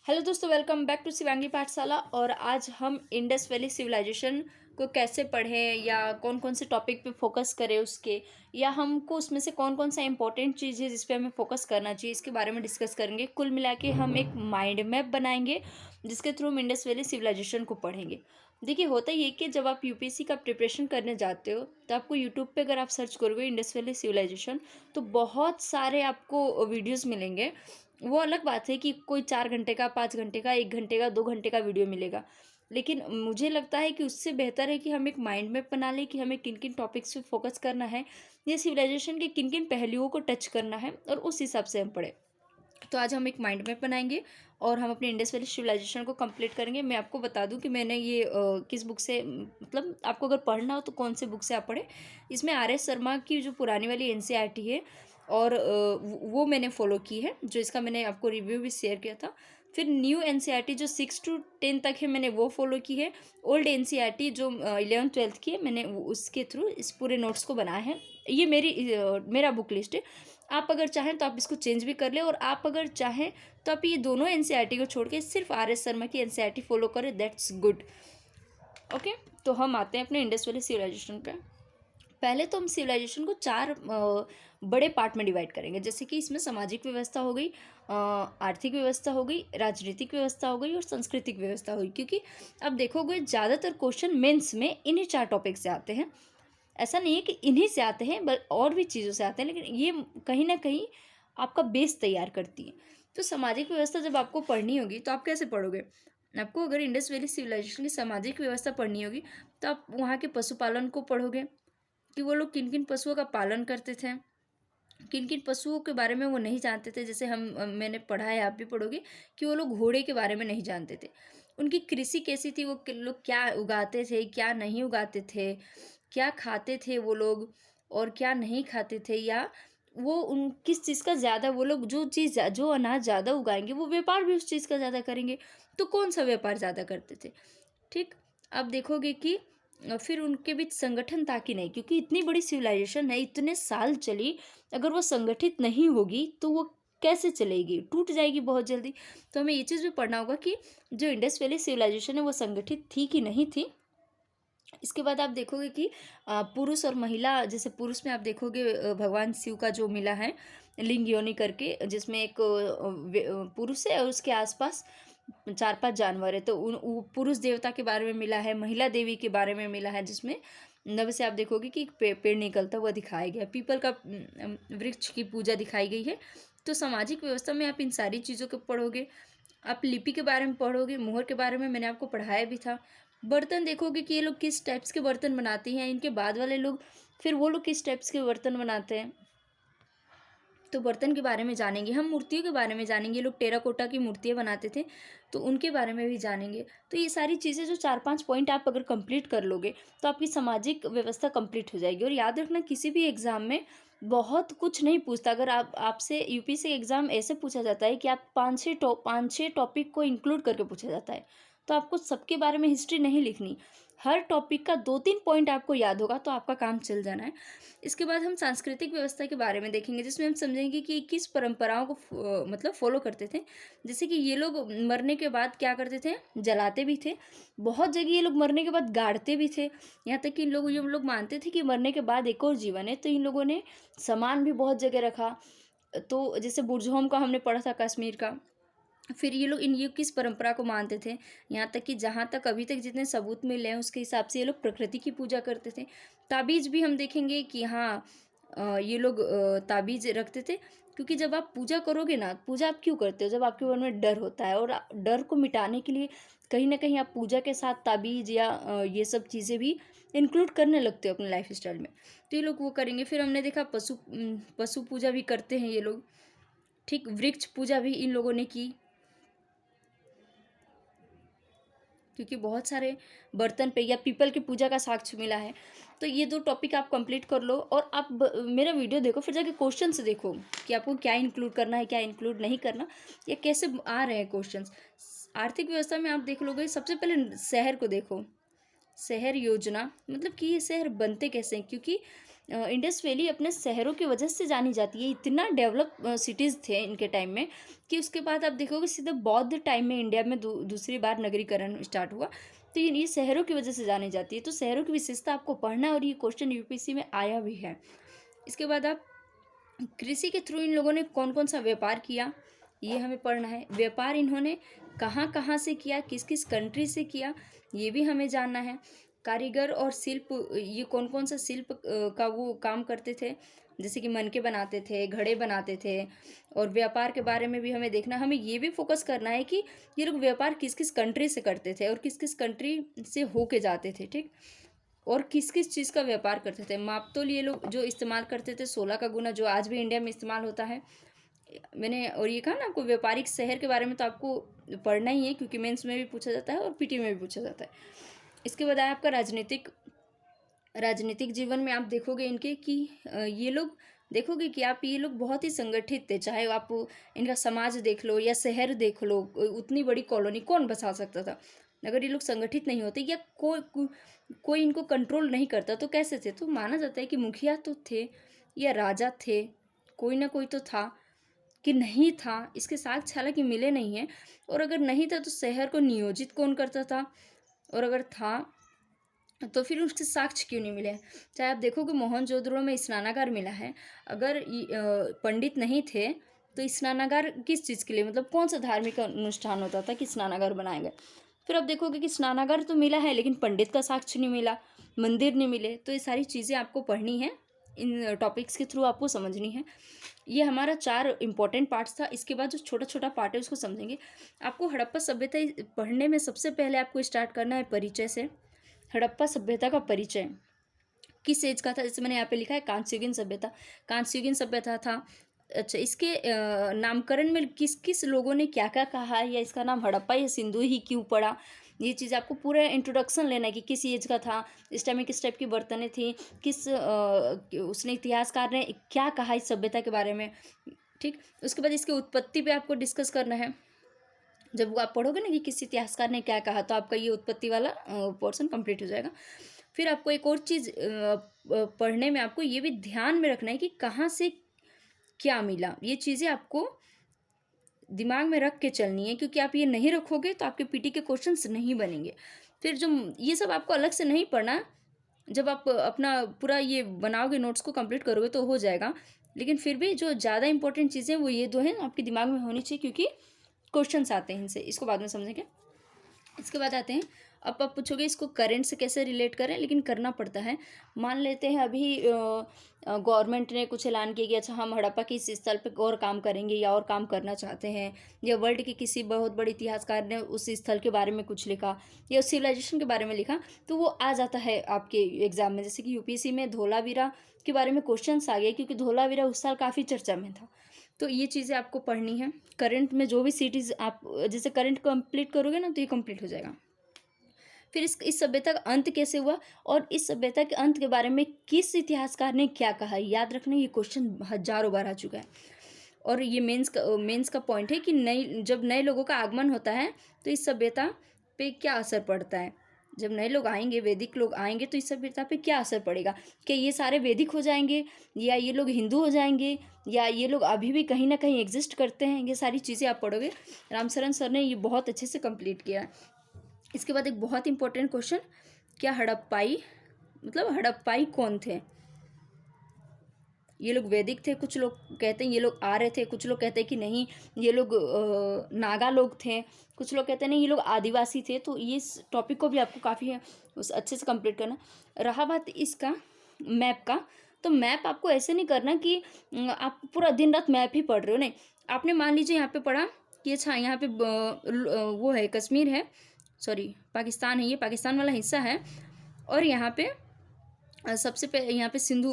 Hello दोस्तों, welcome back to Shivangi पाठशाला। और आज हम इंडस वैली सिविलाइजेशन को कैसे पढ़ें या कौन कौन से टॉपिक पे फोकस करें उसके, या हमको उसमें से कौन कौन सा इंपॉर्टेंट चीज़ है जिस पे हमें फोकस करना चाहिए, इसके बारे में डिस्कस करेंगे। कुल मिला के हम एक माइंड मैप बनाएंगे जिसके थ्रू हम इंडस वैली सिविलाइजेशन को पढ़ेंगे। देखिए, होता ये कि जब आप यूपीएससी का प्रिपरेशन करने जाते हो तो आपको यूट्यूब पे अगर आप सर्च करोगे इंडस वैली सिविलाइजेशन तो बहुत सारे आपको वीडियोस मिलेंगे। वो अलग बात है कि कोई 4 घंटे का, 5 घंटे का, 1 घंटे का, 2 घंटे का वीडियो मिलेगा। लेकिन मुझे लगता है कि उससे बेहतर है कि हम एक माइंड मैप बना लें कि हमें किन किन टॉपिक्स पे फोकस करना है, ये सिविलाइजेशन के किन किन पहलुओं को टच करना है, और उस हिसाब से हम पढ़ें। तो आज हम एक माइंड मैप बनाएंगे और हम अपने इंडस वैली सिविलाइजेशन को कंप्लीट करेंगे। मैं आपको बता दूं कि मैंने ये किस बुक से, मतलब आपको अगर पढ़ना हो तो कौन से बुक से आप पढ़ें। इसमें RS शर्मा की जो पुरानी वाली NCERT है, और वो मैंने फॉलो की है, जो इसका मैंने आपको रिव्यू भी शेयर किया था। फिर न्यू NCERT जो 6 to 10 तक है, मैंने वो फॉलो की है। ओल्ड NCERT जो 11th 12th की है, मैंने उसके थ्रू इस पूरे नोट्स को बनाया है। ये मेरा बुक लिस्ट है। आप अगर चाहें तो आप इसको चेंज भी कर लें, और आप अगर चाहें तो आप ये दोनों NCERT को छोड़ के सिर्फ RS शर्मा की NCERT फॉलो करें, दैट्स गुड। ओके, तो हम आते हैं अपने इंडस वैली सिविलाइजेशन पे। पहले तो हम सिविलाइजेशन को 4 बड़े पार्ट में डिवाइड करेंगे। जैसे कि इसमें सामाजिक व्यवस्था हो गई, आर्थिक व्यवस्था हो गई, राजनीतिक व्यवस्था हो गई, और सांस्कृतिक व्यवस्था हो गई। क्योंकि अब देखोगे ज़्यादातर क्वेश्चन मेंस में इन्हीं 4 टॉपिक से आते हैं। ऐसा नहीं है कि इन्हीं से आते हैं, बट और भी चीज़ों से आते हैं, लेकिन ये कहीं ना कहीं आपका बेस तैयार करती है। तो सामाजिक व्यवस्था जब आपको पढ़नी होगी तो आप कैसे पढ़ोगे? आपको अगर इंडस वैली सिविलाइजेशन की सामाजिक व्यवस्था पढ़नी होगी तो आप वहाँ के पशुपालन को पढ़ोगे कि वो लोग किन किन पशुओं का पालन करते थे, किन किन पशुओं के बारे में वो नहीं जानते थे। जैसे मैंने पढ़ा है, आप भी पढ़ोगे कि वो लोग घोड़े के बारे में नहीं जानते थे। उनकी कृषि कैसी थी, वो लोग क्या उगाते थे, क्या नहीं उगाते थे, क्या खाते थे वो लोग और क्या नहीं खाते थे, या वो उन किस चीज़ का ज़्यादा, वो लोग जो अनाज ज़्यादा उगाएंगे वो व्यापार भी उस चीज़ का ज़्यादा करेंगे। तो कौन सा व्यापार ज़्यादा करते थे? ठीक। आप देखोगे कि फिर उनके बीच संगठन था कि नहीं, क्योंकि इतनी बड़ी सिविलाइजेशन है, इतने साल चली, अगर वो संगठित नहीं होगी तो वो कैसे चलेगी? टूट जाएगी बहुत जल्दी। तो हमें ये चीज़ भी पढ़ना होगा कि जो इंडस वैली सिविलाइजेशन है वो संगठित थी कि नहीं थी। इसके बाद आप देखोगे कि पुरुष और महिला, जैसे पुरुष में आप देखोगे भगवान शिव का जो मिला है लिंग योनि करके, जिसमें एक पुरुष है और उसके आसपास 4 5 जानवर है। तो उन पुरुष देवता के बारे में मिला है, महिला देवी के बारे में मिला है, जिसमें नव से आप देखोगे कि एक पेड़ निकलता हुआ दिखाया गया, पीपल का वृक्ष की पूजा दिखाई गई है। तो सामाजिक व्यवस्था में आप इन सारी चीज़ों को पढ़ोगे। आप लिपि के बारे में पढ़ोगे, मोहर के बारे में मैंने आपको पढ़ाया भी था। बर्तन देखोगे कि ये लोग किस टाइप्स के बर्तन बनाते हैं, इनके बाद वाले लोग, फिर वो लोग किस टाइप्स के बर्तन बनाते हैं। तो बर्तन के बारे में जानेंगे हम, मूर्तियों के बारे में जानेंगे। लोग टेराकोटा की मूर्तियाँ बनाते थे, तो उनके बारे में भी जानेंगे। तो ये सारी चीज़ें जो 4 5 पॉइंट आप अगर कंप्लीट कर लोगे तो आपकी सामाजिक व्यवस्था कंप्लीट हो जाएगी। और याद रखना, किसी भी एग्ज़ाम में बहुत कुछ नहीं पूछता। अगर आपसे यूपीएससी एग्ज़ाम ऐसे पूछा जाता है कि आप 5 6 टॉपिक को इंक्लूड करके पूछा जाता है, तो आपको सबके बारे में हिस्ट्री नहीं लिखनी। हर टॉपिक का 2 3 पॉइंट आपको याद होगा तो आपका काम चल जाना है। इसके बाद हम सांस्कृतिक व्यवस्था के बारे में देखेंगे, जिसमें हम समझेंगे कि किस परंपराओं को मतलब फॉलो करते थे। जैसे कि ये लोग मरने के बाद क्या करते थे, जलाते भी थे। बहुत जगह ये लोग मरने के बाद गाड़ते भी थे। यहाँ तक कि ये लोग मानते थे कि मरने के बाद एक और जीवन है, तो इन लोगों ने सामान भी बहुत जगह रखा। तो जैसे बुरजहोम का हमने पढ़ा था, कश्मीर का। फिर ये किस परंपरा को मानते थे, यहाँ तक कि जहाँ तक अभी तक जितने सबूत मिले हैं उसके हिसाब से ये लोग प्रकृति की पूजा करते थे। ताबीज़ भी हम देखेंगे कि हाँ, ये लोग ताबीज़ रखते थे। क्योंकि जब आप पूजा करोगे ना, पूजा आप क्यों करते हो? जब आपके मन में डर होता है, और डर को मिटाने के लिए कहीं ना कहीं आप पूजा के साथ ताबीज़ या ये सब चीज़ें भी इंक्लूड करने लगते हो अपने लाइफ स्टाइल में। तो ये लोग वो करेंगे। फिर हमने देखा पशु पूजा भी करते हैं ये लोग। ठीक, वृक्ष पूजा भी इन लोगों ने की, क्योंकि बहुत सारे बर्तन पे या पीपल की पूजा का साक्ष्य मिला है। तो ये 2 टॉपिक आप कंप्लीट कर लो, और आप मेरा वीडियो देखो, फिर जाके क्वेश्चन से देखो कि आपको क्या इंक्लूड करना है, क्या इंक्लूड नहीं करना, या कैसे आ रहे हैं क्वेश्चंस। आर्थिक व्यवस्था में आप देख लोगे, सबसे पहले शहर को देखो। शहर योजना, मतलब कि ये शहर बनते कैसे हैं, क्योंकि इंडस वैली अपने शहरों की वजह से जानी जाती है। इतना डेवलप सिटीज़ थे इनके टाइम में कि उसके बाद आप देखोगे सीधे बौद्ध टाइम में इंडिया में दूसरी बार नगरीकरण स्टार्ट हुआ। तो ये शहरों की वजह से जानी जाती है। तो शहरों की विशेषता आपको पढ़ना है और ये क्वेश्चन यूपीएससी में आया भी है। इसके बाद आप कृषि के थ्रू इन लोगों ने कौन कौन सा व्यापार किया ये हमें पढ़ना है। व्यापार इन्होंने कहाँ कहाँ से किया, किस किस कंट्री से किया, ये भी हमें जानना है। कारीगर और शिल्प, ये कौन कौन सा शिल्प का वो काम करते थे, जैसे कि मनके बनाते थे, घड़े बनाते थे। और व्यापार के बारे में भी हमें देखना, हमें ये भी फोकस करना है कि ये लोग व्यापार किस किस कंट्री से करते थे और किस किस कंट्री से होके जाते थे, ठीक। और किस किस चीज़ का व्यापार करते थे। मापतोल ये लोग जो इस्तेमाल करते थे 16 का गुना, जो आज भी इंडिया में इस्तेमाल होता है। मैंने और ये कहा ना आपको व्यापारिक शहर के बारे में तो आपको पढ़ना ही है, क्योंकि मेंस में भी पूछा जाता है और पीटी में भी पूछा जाता है। इसके बाद आपका राजनीतिक जीवन में आप देखोगे इनके कि ये लोग देखोगे कि आप ये लोग बहुत ही संगठित थे। चाहे आप इनका समाज देख लो या शहर देख लो, उतनी बड़ी कॉलोनी कौन बसा सकता था। अगर ये लोग संगठित नहीं होते या कोई इनको कंट्रोल नहीं करता तो कैसे थे। तो माना जाता है कि मुखिया तो थे या राजा थे, कोई ना कोई तो था। कि नहीं था इसके साक्ष्य हालांकि मिले नहीं हैं। और अगर नहीं था तो शहर को नियोजित कौन करता था, और अगर था तो फिर उसके साक्ष्य क्यों नहीं मिले। चाहे आप देखोगे मोहनजोदड़ो में स्नानागार मिला है, अगर पंडित नहीं थे तो स्नानागार किस चीज़ के लिए, मतलब कौन सा धार्मिक अनुष्ठान होता था कि स्नानागार बनाए गए। फिर आप देखोगे कि स्नानागार तो मिला है लेकिन पंडित का साक्ष्य नहीं मिला, मंदिर नहीं मिले। तो ये सारी चीज़ें आपको पढ़नी है, इन टॉपिक्स के थ्रू आपको समझनी है। ये हमारा 4 इंपॉर्टेंट पार्ट्स था। इसके बाद जो छोटा छोटा पार्ट है उसको समझेंगे। आपको हड़प्पा सभ्यता पढ़ने में सबसे पहले आपको स्टार्ट करना है परिचय से। हड़प्पा सभ्यता का परिचय किस एज का था, जैसे मैंने यहाँ पे लिखा है कांस्ययुगीन सभ्यता। कांस्ययुगीन सभ्यता था। अच्छा, इसके नामकरण में किस किस लोगों ने क्या क्या कहा है, या इसका नाम हड़प्पा या सिंधु ही क्यों पड़ा, ये चीज़ आपको पूरा इंट्रोडक्शन लेना है कि किस एज का था, इस टाइम में किस टाइप की बर्तनें थी, किस उसने इतिहासकार ने क्या कहा इस सभ्यता के बारे में, ठीक। उसके बाद इसकी उत्पत्ति पे आपको डिस्कस करना है। जब वो आप पढ़ोगे ना कि किस इतिहासकार ने क्या कहा, तो आपका ये उत्पत्ति वाला पोर्शन कंप्लीट हो जाएगा। फिर आपको एक और चीज़ पढ़ने में आपको ये भी ध्यान में रखना है कि कहाँ से क्या मिला। ये चीज़ें आपको दिमाग में रख के चलनी है, क्योंकि आप ये नहीं रखोगे तो आपके पीटी के क्वेश्चंस नहीं बनेंगे। फिर जो ये सब आपको अलग से नहीं पढ़ना, जब आप अपना पूरा ये बनाओगे, नोट्स को कंप्लीट करोगे तो हो जाएगा। लेकिन फिर भी जो ज़्यादा इंपॉर्टेंट चीज़ें वो ये 2 हैं आपके दिमाग में होनी चाहिए, क्योंकि क्वेश्चन्स आते हैं इनसे। इसको बाद में समझेंगे। इसके बाद आते हैं, अब आप पूछोगे इसको करंट से कैसे रिलेट करें, लेकिन करना पड़ता है। मान लेते हैं अभी गवर्नमेंट ने कुछ ऐलान किया कि अच्छा हम हड़प्पा की इस स्थल पे और काम करेंगे या और काम करना चाहते हैं, या वर्ल्ड के किसी बहुत बड़े इतिहासकार ने उस स्थल के बारे में कुछ लिखा या उस सिविलाइजेशन के बारे में लिखा, तो वो आ जाता है आपके एग्जाम में। जैसे कि यूपीएससी में धोलावीरा के बारे में क्वेश्चन आ गए, क्योंकि धोलावीरा उस साल काफ़ी चर्चा में था। तो ये चीज़ें आपको पढ़नी है। करंट में जो भी सिटीज़ आप जैसे करंट कंप्लीट करोगे ना तो ये कंप्लीट हो जाएगा। फिर इस सभ्यता का अंत कैसे हुआ, और इस सभ्यता के अंत के बारे में किस इतिहासकार ने क्या कहा। याद रखना, ये क्वेश्चन हजारों बार आ चुका है। और ये मेंस का पॉइंट है कि जब नए लोगों का आगमन होता है तो इस सभ्यता पे क्या असर पड़ता है। जब नए लोग आएंगे, वैदिक लोग आएंगे, तो इस सभ्यता पे क्या असर पड़ेगा। कि ये सारे वैदिक हो जाएंगे, या ये लोग हिंदू हो जाएंगे, या ये लोग अभी भी कहीं ना कहीं एग्जिस्ट करते हैं। ये सारी चीज़ें आप पढ़ोगे। रामशरण सर ने ये बहुत अच्छे से कंप्लीट किया है। इसके बाद एक बहुत इंपॉर्टेंट क्वेश्चन, क्या हड़प्पाई मतलब हड़प्पाई कौन थे। ये लोग वैदिक थे, कुछ लोग कहते हैं ये लोग आर्य थे, कुछ लोग कहते हैं कि नहीं ये लोग नागा लोग थे, कुछ लोग कहते हैं नहीं ये लोग आदिवासी थे। तो ये इस टॉपिक को भी आपको काफ़ी उस अच्छे से कंप्लीट करना। रहा बात इसका मैप का, तो मैप आपको ऐसे नहीं करना कि आप पूरा दिन रात मैप ही पढ़ रहे हो। नहीं, आपने मान लीजिए यहाँ पे पढ़ा कि अच्छा यहाँ पे वो है कश्मीर है, सॉरी पाकिस्तान है, ये पाकिस्तान वाला हिस्सा है, और यहाँ पे सबसे पहले यहाँ पे सिंधु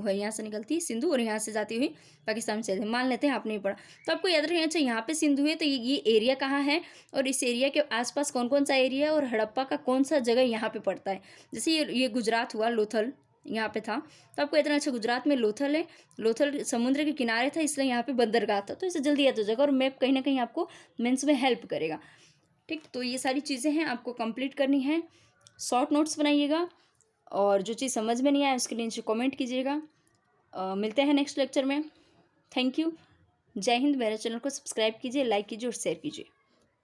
है, यहाँ से निकलती है सिंधु और यहाँ से जाती हुई पाकिस्तान में चलती है। मान लेते हैं आपने पढ़ा, तो आपको याद रखना अच्छा यहाँ पे सिंधु है तो ये एरिया कहाँ है, और इस एरिया के आसपास कौन कौन सा एरिया है, और हड़प्पा का कौन सा जगह यहाँ पे पड़ता है। जैसे ये गुजरात हुआ, लोथल यहाँ पे था, तो आपको इतना अच्छा गुजरात में लोथल है, लोथल समुद्र के किनारे था इसलिए यहाँ पे बंदरगाह था, तो इसे जल्दी याद हो जाएगा। और मैप कहीं ना कहीं आपको मेंस में हेल्प करेगा, ठीक। तो ये सारी चीज़ें हैं आपको कंप्लीट करनी है। शॉर्ट नोट्स बनाइएगा, और जो चीज़ समझ में नहीं आया उसके लिए नीचे कमेंट कीजिएगा। मिलते हैं नेक्स्ट लेक्चर में। Thank you. जय हिंद। मेरे चैनल को सब्सक्राइब कीजिए, लाइक कीजिए और शेयर कीजिए।